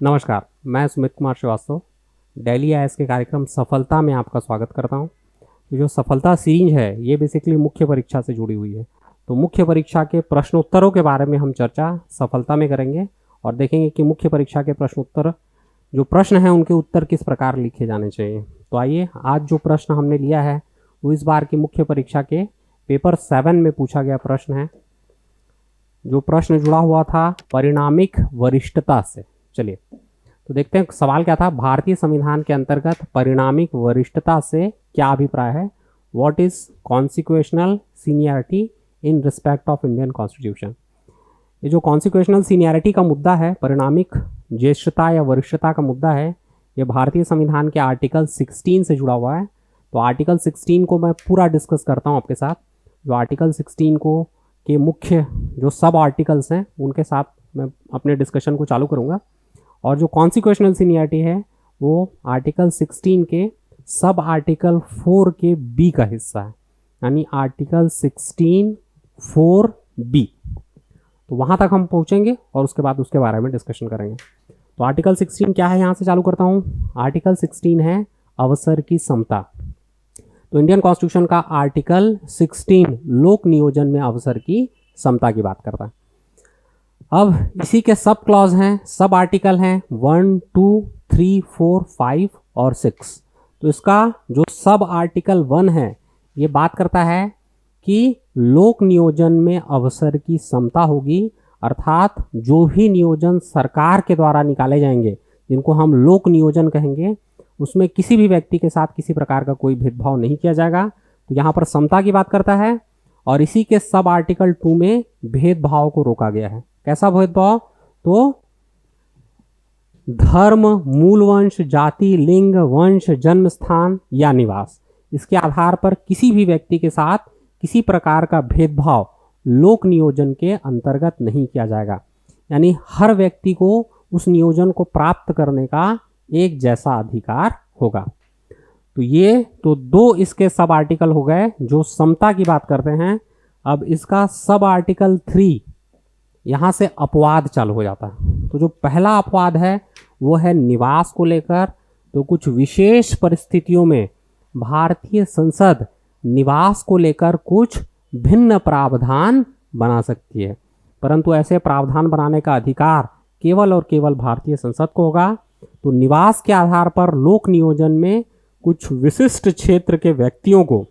नमस्कार, मैं Sumit Kumar Srivastava daily IAS के कार्यक्रम सफलता में आपका स्वागत करता हूं। तो जो सफलता सीरीज है ये बेसिकली मुख्य परीक्षा से जुड़ी हुई है। तो मुख्य परीक्षा के प्रश्नोत्तरों के बारे में हम चर्चा सफलता में करेंगे और देखेंगे कि मुख्य परीक्षा के प्रश्नोत्तर जो प्रश्न हैं उनके उत्तर किस प्रकार लिखे जाने चाहिए। तो आइए, आज जो प्रश्न हमने लिया है वो इस बार की मुख्य परीक्षा के पेपर 7 में पूछा गया प्रश्न है। जो प्रश्न जुड़ा हुआ था परिणामिक वरिष्ठता से। चलिए तो देखते हैं सवाल क्या था। भारतीय संविधान के अंतर्गत परिणामिक वरिष्ठता से क्या अभिप्राय है? What is consequential seniority in respect of Indian constitution. ये जो कॉन्सिक्वेशनल सीनियरिटी का मुद्दा है, परिणामिक ज्येष्ठता या वरिष्ठता का मुद्दा है, ये भारतीय संविधान के आर्टिकल 16 से जुड़ा हुआ है। तो आर्टिकल 16 को मैं पूरा डिस्कस करता हूँ आपके साथ। जो आर्टिकल 16 को के मुख्य जो सब आर्टिकल्स हैं उनके साथ मैं अपने डिस्कशन को चालू करूँगा। और जो कॉन्सिक्वेशनल सीनियरिटी है वो आर्टिकल 16 के सब आर्टिकल 4 के बी का हिस्सा है, यानी आर्टिकल 16(4)(b। तो वहाँ तक हम पहुँचेंगे और उसके बाद उसके बारे में डिस्कशन करेंगे। तो आर्टिकल 16 क्या है, यहाँ से चालू करता हूँ। आर्टिकल 16 है अवसर की समता। तो इंडियन कॉन्स्टिट्यूशन का आर्टिकल 16 लोक नियोजन में अवसर की समता की बात करता है। अब इसी के सब क्लॉज हैं, सब आर्टिकल हैं 1, 2, 3, 4, 5 और 6। तो इसका जो सब आर्टिकल 1 है ये बात करता है कि लोक नियोजन में अवसर की समता होगी, अर्थात जो भी नियोजन सरकार के द्वारा निकाले जाएंगे जिनको हम लोक नियोजन कहेंगे, उसमें किसी भी व्यक्ति के साथ किसी प्रकार का कोई भेदभाव नहीं किया जाएगा। तो यहाँ पर समता की बात करता है। और इसी के सब आर्टिकल 2 में भेदभाव को रोका गया है। कैसा भेदभाव? तो धर्म, मूल वंश, जाति, लिंग, वंश, जन्म स्थान या निवास, इसके आधार पर किसी भी व्यक्ति के साथ किसी प्रकार का भेदभाव लोक नियोजन के अंतर्गत नहीं किया जाएगा। यानी हर व्यक्ति को उस नियोजन को प्राप्त करने का एक जैसा अधिकार होगा। तो ये तो 2 इसके सब आर्टिकल हो गए जो समता की बात करते हैं। अब इसका सब आर्टिकल 3, यहाँ से अपवाद चालू हो जाता है। तो जो पहला अपवाद है वो है निवास को लेकर। तो कुछ विशेष परिस्थितियों में भारतीय संसद निवास को लेकर कुछ भिन्न प्रावधान बना सकती है, परंतु ऐसे प्रावधान बनाने का अधिकार केवल और केवल भारतीय संसद को होगा। तो निवास के आधार पर लोक नियोजन में कुछ विशिष्ट क्षेत्र के व्यक्तियों को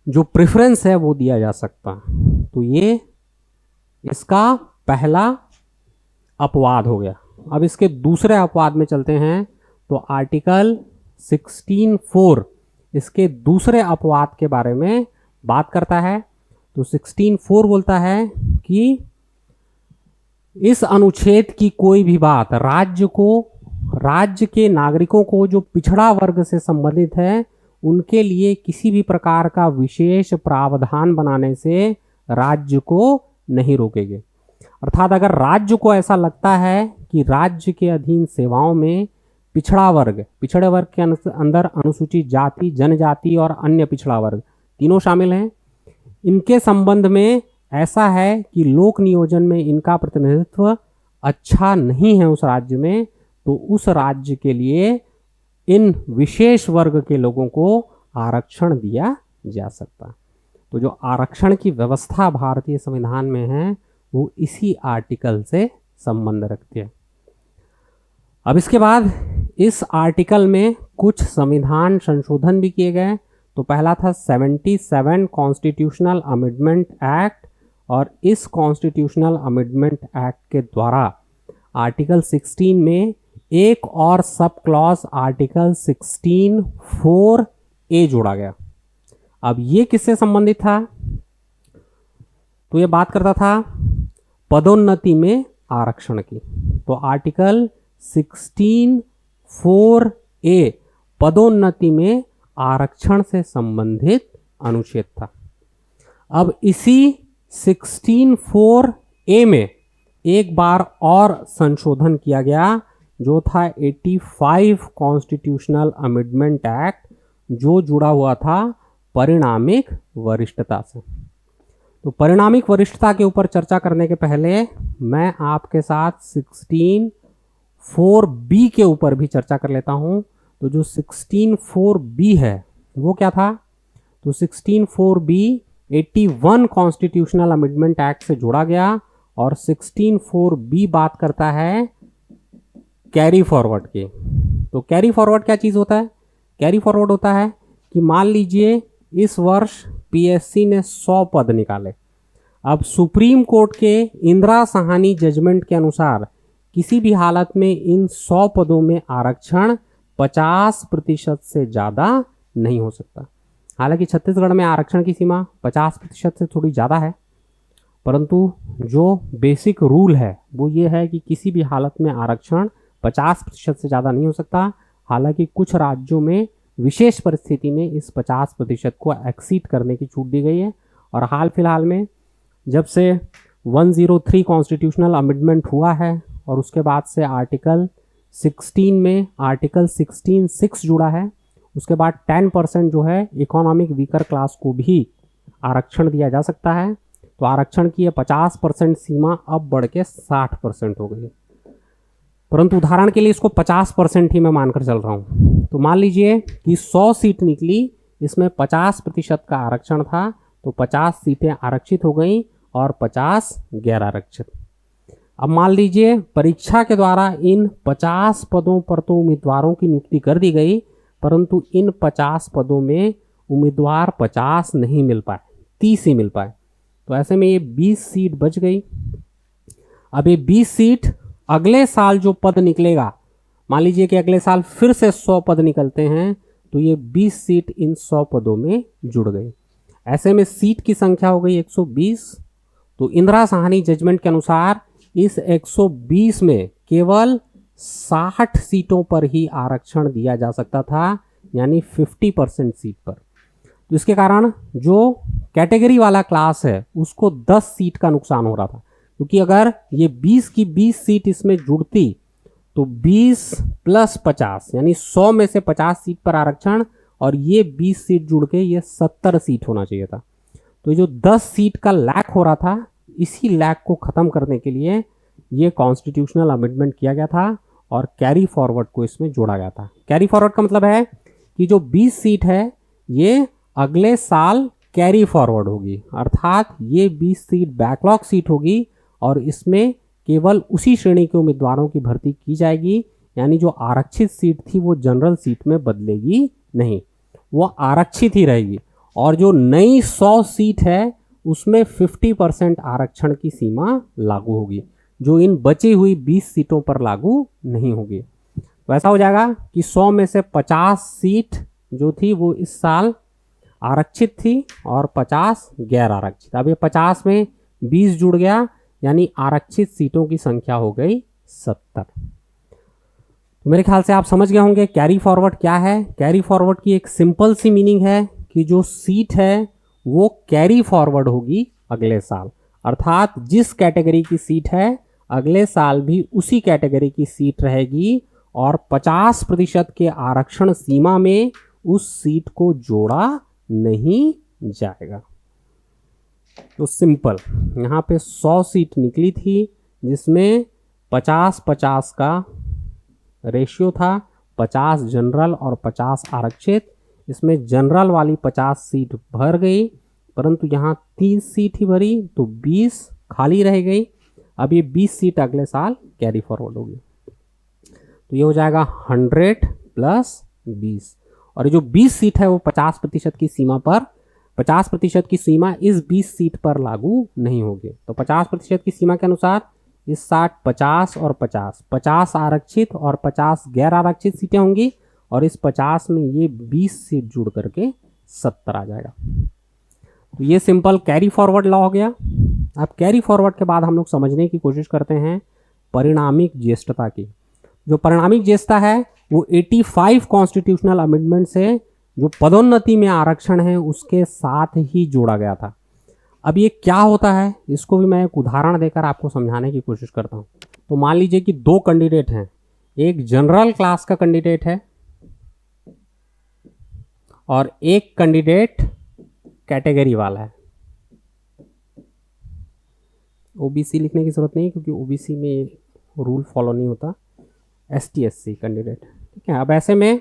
जो प्रेफरेंस है वो दिया जा सकता है। तो ये इसका पहला अपवाद हो गया। अब इसके दूसरे अपवाद में चलते हैं। तो आर्टिकल 16(4) इसके दूसरे अपवाद के बारे में बात करता है। तो 16(4) बोलता है कि इस अनुच्छेद की कोई भी बात राज्य के नागरिकों को जो पिछड़ा वर्ग से संबंधित है उनके लिए किसी भी प्रकार का विशेष प्रावधान बनाने से राज्य को नहीं रोकेंगे। अर्थात अगर राज्य को ऐसा लगता है कि राज्य के अधीन सेवाओं में पिछड़े वर्ग के अंदर अनुसूचित जाति, जनजाति और अन्य पिछड़ा वर्ग तीनों शामिल हैं, इनके संबंध में ऐसा है कि लोक नियोजन में इनका प्रतिनिधित्व अच्छा नहीं है उस राज्य में, तो उस राज्य के लिए इन विशेष वर्ग के लोगों को आरक्षण दिया जा सकता है। तो जो आरक्षण की व्यवस्था भारतीय संविधान में है वो इसी आर्टिकल से संबंध रखती है। अब इसके बाद इस आर्टिकल में कुछ संविधान संशोधन भी किए गए। तो पहला था 77 कॉन्स्टिट्यूशनल अमेंडमेंट एक्ट, और इस कॉन्स्टिट्यूशनल अमेंडमेंट एक्ट के द्वारा आर्टिकल 16 में एक और सब क्लॉज आर्टिकल 16(4)(a) जोड़ा गया। अब ये किससे संबंधित था? तो ये बात करता था पदोन्नति में आरक्षण की। तो आर्टिकल 16(4)(a) पदोन्नति में आरक्षण से संबंधित अनुच्छेद था। अब इसी 16(4)(a) में एक बार और संशोधन किया गया जो था 85 कॉन्स्टिट्यूशनल अमेंडमेंट एक्ट, जो जुड़ा हुआ था परिणामिक वरिष्ठता से। तो परिणामिक वरिष्ठता के ऊपर चर्चा करने के पहले मैं आपके साथ 16 16(4)(b) के ऊपर भी चर्चा कर लेता हूं। तो जो 16(4)(b) है वो क्या था? तो 16(4)(b) 81 कॉन्स्टिट्यूशनल अमेंडमेंट एक्ट से जोड़ा गया और 16(4)(b) बात करता है कैरी फॉरवर्ड के। तो कैरी फॉरवर्ड क्या चीज होता है? कैरी फॉरवर्ड होता है कि मान लीजिए इस वर्ष पीएससी ने 100 पद निकाले। अब सुप्रीम कोर्ट के इंदिरा साहनी जजमेंट के अनुसार किसी भी हालत में इन 100 पदों में आरक्षण 50% से ज्यादा नहीं हो सकता। हालांकि छत्तीसगढ़ में आरक्षण की सीमा 50% से थोड़ी ज्यादा है, परंतु जो बेसिक रूल है वो ये है कि किसी भी हालत में आरक्षण 50% से ज़्यादा नहीं हो सकता। हालांकि कुछ राज्यों में विशेष परिस्थिति में इस 50% को एक्सीड करने की छूट दी गई है। और हाल फिलहाल में जब से 103 कॉन्स्टिट्यूशनल अमेंडमेंट हुआ है और उसके बाद से आर्टिकल 16 में आर्टिकल 16(6) जुड़ा है, उसके बाद 10% जो है इकोनॉमिक वीकर क्लास को भी आरक्षण दिया जा सकता है। तो आरक्षण की ये 50% सीमा अब बढ़ के 60% हो गई। परंतु उदाहरण के लिए इसको 50% ही मैं मानकर चल रहा हूँ। तो मान लीजिए कि 100 सीट निकली, इसमें 50% का आरक्षण था, तो 50 सीटें आरक्षित हो गई और 50 गैर आरक्षित। अब मान लीजिए परीक्षा के द्वारा इन 50 पदों पर तो उम्मीदवारों की नियुक्ति कर दी गई, परंतु इन 50 पदों में उम्मीदवार 50 नहीं मिल पाए, 30 ही मिल पाए। तो ऐसे में ये 20 सीट बच गई। अब ये 20 सीट अगले साल जो पद निकलेगा, मान लीजिए कि अगले साल फिर से 100 पद निकलते हैं, तो ये 20 सीट इन 100 पदों में जुड़ गई। ऐसे में सीट की संख्या हो गई 120। तो इंदिरा साहनी जजमेंट के अनुसार इस 120 में केवल 60 सीटों पर ही आरक्षण दिया जा सकता था, यानी 50% सीट पर। तो इसके कारण जो कैटेगरी वाला क्लास है उसको 10 सीट का नुकसान हो रहा था, क्योंकि अगर ये 20 की 20 सीट इसमें जुड़ती तो 20 + 50 यानी 100 में से 50 सीट पर आरक्षण, और ये 20 सीट जुड़ के ये 70 सीट होना चाहिए था। तो जो 10 सीट का लैक हो रहा था, इसी लैक को खत्म करने के लिए ये कॉन्स्टिट्यूशनल अमेंडमेंट किया गया था और कैरी फॉरवर्ड को इसमें जोड़ा गया था। कैरी फॉरवर्ड का मतलब है कि जो 20 सीट है ये अगले साल कैरी फॉरवर्ड होगी, अर्थात ये 20 सीट बैकलॉग सीट होगी और इसमें केवल उसी श्रेणी के उम्मीदवारों की भर्ती की जाएगी, यानी जो आरक्षित सीट थी वो जनरल सीट में बदलेगी नहीं, वो आरक्षित ही रहेगी। और जो नई 100 सीट है उसमें 50% आरक्षण की सीमा लागू होगी, जो इन बची हुई 20 सीटों पर लागू नहीं होगी। तो ऐसा हो जाएगा कि 100 में से 50 सीट जो थी वो इस साल आरक्षित थी और 50 गैर आरक्षित। अब ये 50 में 20 जुड़ गया, यानी आरक्षित सीटों की संख्या हो गई 70। तो मेरे ख्याल से आप समझ गए होंगे कैरी फॉरवर्ड क्या है। कैरी फॉरवर्ड की एक सिंपल सी मीनिंग है कि जो सीट है वो कैरी फॉरवर्ड होगी अगले साल, अर्थात जिस कैटेगरी की सीट है अगले साल भी उसी कैटेगरी की सीट रहेगी और 50% के आरक्षण सीमा में उस सीट को जोड़ा नहीं जाएगा। तो सिंपल, यहाँ पे 100 सीट निकली थी जिसमें 50-50 का रेशियो था, 50 जनरल और 50 आरक्षित। इसमें जनरल वाली 50 सीट भर गई, परंतु यहाँ 30 सीट ही भरी तो 20 खाली रह गई। अब ये 20 सीट अगले साल कैरी फॉरवर्ड होगी, तो ये हो जाएगा 100 + 20। और ये जो 20 सीट है वो 50% की सीमा पर, 50% की सीमा इस 20 सीट पर लागू नहीं होगी। तो 50% की सीमा के अनुसार इस 60, 50 और 50 आरक्षित और 50 गैर आरक्षित सीटें होंगी, और इस 50 में ये 20 सीट जुड़ करके 70 आ जाएगा। तो ये सिंपल कैरी फॉरवर्ड लॉ हो गया। अब कैरी फॉरवर्ड के बाद हम लोग समझने की कोशिश करते हैं परिणामिक ज्येष्ठता की। जो परिणामिक ज्येष्ठता है वो 85 कॉन्स्टिट्यूशनल अमेंडमेंट से जो पदोन्नति में आरक्षण है उसके साथ ही जोड़ा गया था। अब ये क्या होता है इसको भी मैं एक उदाहरण देकर आपको समझाने की कोशिश करता हूँ। तो मान लीजिए कि 2 कैंडिडेट हैं, एक जनरल क्लास का कैंडिडेट है और एक कैंडिडेट कैटेगरी वाला है। ओबीसी लिखने की जरूरत नहीं क्योंकि ओबीसी में रूल फॉलो नहीं होता, ST/SC कैंडिडेट, ठीक है। अब ऐसे में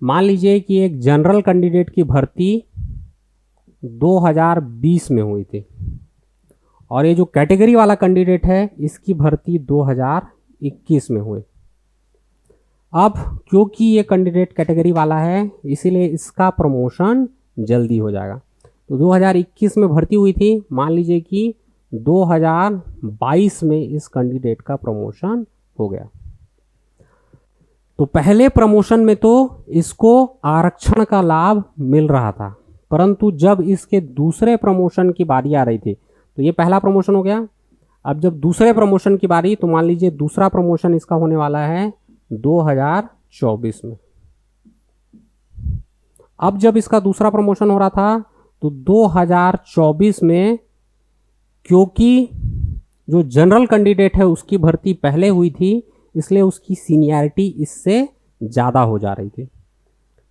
मान लीजिए कि एक जनरल कैंडिडेट की भर्ती 2020 में हुई थी और ये जो कैटेगरी वाला कैंडिडेट है इसकी भर्ती 2021 में हुई। अब क्योंकि ये कैंडिडेट कैटेगरी वाला है इसीलिए इसका प्रमोशन जल्दी हो जाएगा। तो 2021 में भर्ती हुई थी, मान लीजिए कि 2022 में इस कैंडिडेट का प्रमोशन हो गया। तो पहले प्रमोशन में तो इसको आरक्षण का लाभ मिल रहा था, परंतु जब इसके दूसरे प्रमोशन की बारी आ रही थी, तो ये पहला प्रमोशन हो गया। अब जब दूसरे प्रमोशन की बारी, तो मान लीजिए दूसरा प्रमोशन इसका होने वाला है 2024 में। अब जब इसका दूसरा प्रमोशन हो रहा था तो 2024 में क्योंकि जो जनरल कैंडिडेट है उसकी भर्ती पहले हुई थी इसलिए उसकी सीनियरिटी इससे ज़्यादा हो जा रही थी।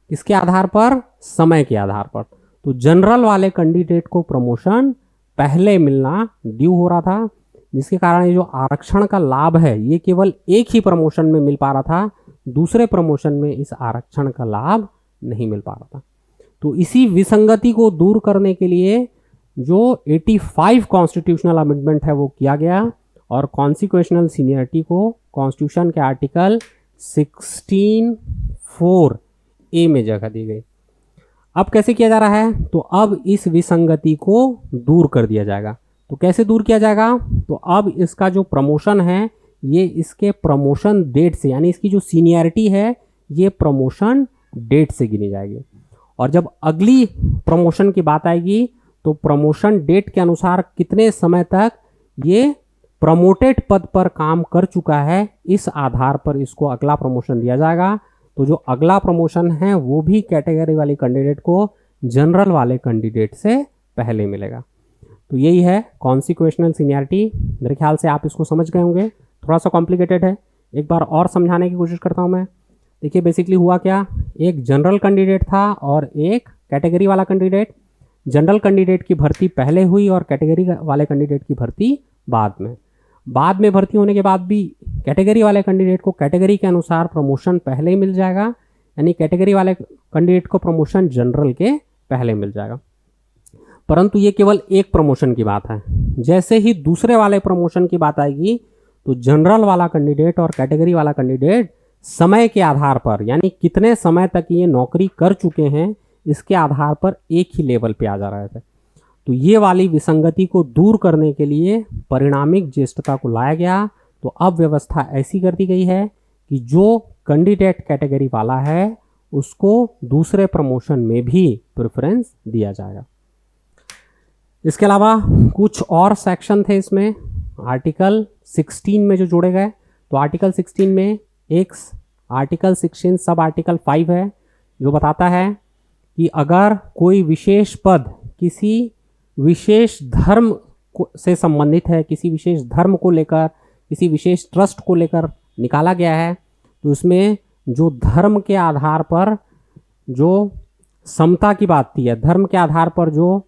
इसके आधार पर, समय के आधार पर, तो जनरल वाले कैंडिडेट को प्रमोशन पहले मिलना ड्यू हो रहा था, जिसके कारण ये जो आरक्षण का लाभ है ये केवल एक ही प्रमोशन में मिल पा रहा था, दूसरे प्रमोशन में इस आरक्षण का लाभ नहीं मिल पा रहा था। तो इसी विसंगति को दूर करने के लिए जो 85 कॉन्स्टिट्यूशनल अमेंडमेंट है वो किया गया और कॉन्सिक्वेशनल सीनियरिटी को कॉन्स्टिट्यूशन के आर्टिकल 16(4)A में जगह दी गई। अब कैसे किया जा रहा है, तो अब इस विसंगति को दूर कर दिया जाएगा। तो कैसे दूर किया जाएगा, तो अब इसका जो प्रमोशन है ये इसके प्रमोशन डेट से, यानी इसकी जो सीनियरिटी है ये प्रमोशन डेट से गिनी जाएगी। और जब अगली प्रमोशन की बात आएगी तो प्रमोशन डेट के अनुसार कितने समय तक ये प्रमोटेड पद पर काम कर चुका है, इस आधार पर इसको अगला प्रमोशन दिया जाएगा। तो जो अगला प्रमोशन है वो भी कैटेगरी वाले कैंडिडेट को जनरल वाले कैंडिडेट से पहले मिलेगा। तो यही है कॉन्सिक्वेशनल सीनियरिटी। मेरे ख्याल से आप इसको समझ गए होंगे, थोड़ा सा कॉम्प्लिकेटेड है, एक बार और समझाने की कोशिश करता हूँ मैं। देखिए बेसिकली हुआ क्या, एक जनरल कैंडिडेट था और एक कैटेगरी वाला कैंडिडेट। जनरल कैंडिडेट की भर्ती पहले हुई और कैटेगरी वाले कैंडिडेट की भर्ती बाद में भर्ती होने के बाद भी कैटेगरी वाले कैंडिडेट को कैटेगरी के अनुसार प्रमोशन पहले ही मिल जाएगा, यानी कैटेगरी वाले कैंडिडेट को प्रमोशन जनरल के पहले मिल जाएगा। परंतु ये केवल एक प्रमोशन की बात है। जैसे ही दूसरे वाले प्रमोशन की बात आएगी तो जनरल वाला कैंडिडेट और कैटेगरी वाला कैंडिडेट समय के आधार पर, यानी कितने समय तक ये नौकरी कर चुके हैं, इसके आधार पर एक ही लेवल पे आ जा रहे थे। तो ये वाली विसंगति को दूर करने के लिए परिणामिक ज्येष्ठता को लाया गया। तो अब व्यवस्था ऐसी कर दी गई है कि जो कैंडिडेट कैटेगरी वाला है उसको दूसरे प्रमोशन में भी प्रेफरेंस दिया जाएगा। इसके अलावा कुछ और सेक्शन थे इसमें आर्टिकल 16 में जो जोड़े गए। तो आर्टिकल 16 में एक आर्टिकल 16 सब आर्टिकल 5 है जो बताता है कि अगर कोई विशेष पद किसी विशेष धर्म से संबंधित है, किसी विशेष धर्म को लेकर, किसी विशेष ट्रस्ट को लेकर निकाला गया है, तो इसमें जो धर्म के आधार पर जो समता की बात थी, धर्म के आधार पर जो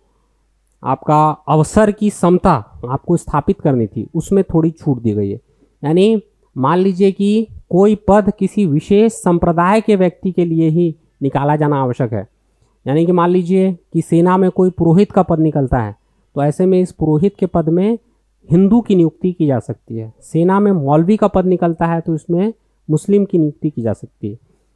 आपका अवसर की समता आपको स्थापित करनी थी, उसमें थोड़ी छूट दी गई है। यानी मान लीजिए कि कोई पद किसी विशेष संप्रदाय के व्यक्ति के लिए ही निकाला जाना आवश्यक है, यानी कि मान लीजिए कि सेना में कोई पुरोहित का पद निकलता है, तो ऐसे में इस पुरोहित के पद में हिंदू की नियुक्ति की जा सकती है। सेना में मौलवी का पद निकलता है तो इसमें मुस्लिम की नियुक्ति की जा सकती है।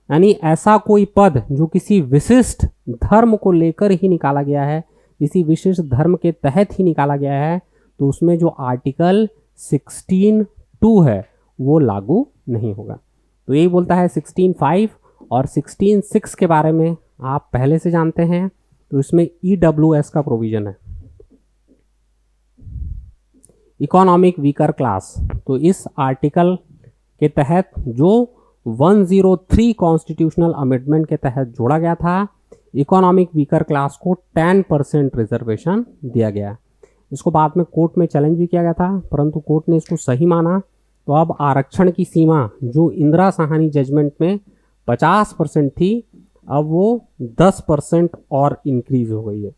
यानी ऐसा कोई पद जो किसी विशिष्ट धर्म को लेकर ही निकाला गया है, किसी विशिष्ट धर्म के तहत ही निकाला गया है, तो उसमें जो आर्टिकल 16(2) है वो लागू नहीं होगा। तो यही बोलता है 16(5) और 16(6) के बारे में आप पहले से जानते हैं। तो इसमें EWS का प्रोविजन है, इकोनॉमिक वीकर क्लास। तो इस आर्टिकल के तहत जो 103 कॉन्स्टिट्यूशनल अमेंडमेंट के तहत जोड़ा गया था, इकोनॉमिक वीकर क्लास को 10% रिजर्वेशन दिया गया। इसको बाद में कोर्ट में चैलेंज भी किया गया था, परंतु कोर्ट ने इसको सही माना। तो अब आरक्षण की सीमा जो इंदिरा साहनी जजमेंट में 50% थी, अब वो 10% और इंक्रीज हो गई है,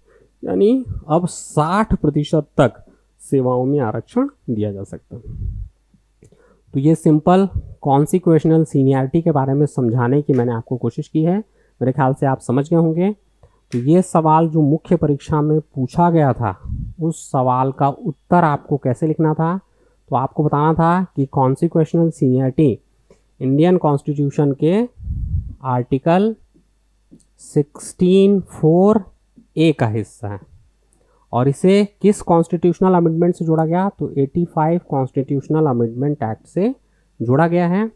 यानी अब 60% तक सेवाओं में आरक्षण दिया जा सकता है। तो ये सिंपल कॉन्सिक्वेशनल सीनियरिटी के बारे में समझाने की मैंने आपको कोशिश की है। मेरे ख्याल से आप समझ गए होंगे। तो ये सवाल जो मुख्य परीक्षा में पूछा गया था, उस सवाल का उत्तर आपको कैसे लिखना था, तो आपको बताना था कि कॉन्सिक्वेशनल सीनियरिटी इंडियन कॉन्स्टिट्यूशन के आर्टिकल 16(4)(a) का हिस्सा है और इसे किस कॉन्स्टिट्यूशनल अमेंडमेंट से जोड़ा गया, तो 85 कॉन्स्टिट्यूशनल अमेंडमेंट एक्ट से जोड़ा गया है।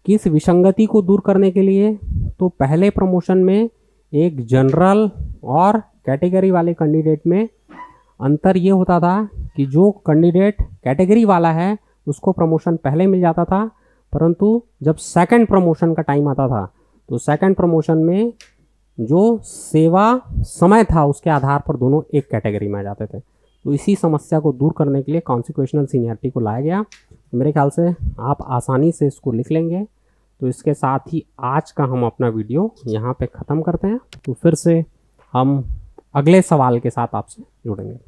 किस विसंगति को दूर करने के लिए, तो पहले प्रमोशन में एक जनरल और कैटेगरी वाले कैंडिडेट में अंतर ये होता था कि जो कैंडिडेट कैटेगरी वाला है उसको प्रमोशन पहले मिल जाता था, परंतु जब सेकंड प्रमोशन का टाइम आता था तो सेकंड प्रमोशन में जो सेवा समय था उसके आधार पर दोनों एक कैटेगरी में आ जाते थे। तो इसी समस्या को दूर करने के लिए कॉन्सिक्वेशनल सीनियरिटी को लाया गया। मेरे ख्याल से आप आसानी से इसको लिख लेंगे। तो इसके साथ ही आज का हम अपना वीडियो यहाँ पे ख़त्म करते हैं। तो फिर से हम अगले सवाल के साथ आपसे जुड़ेंगे।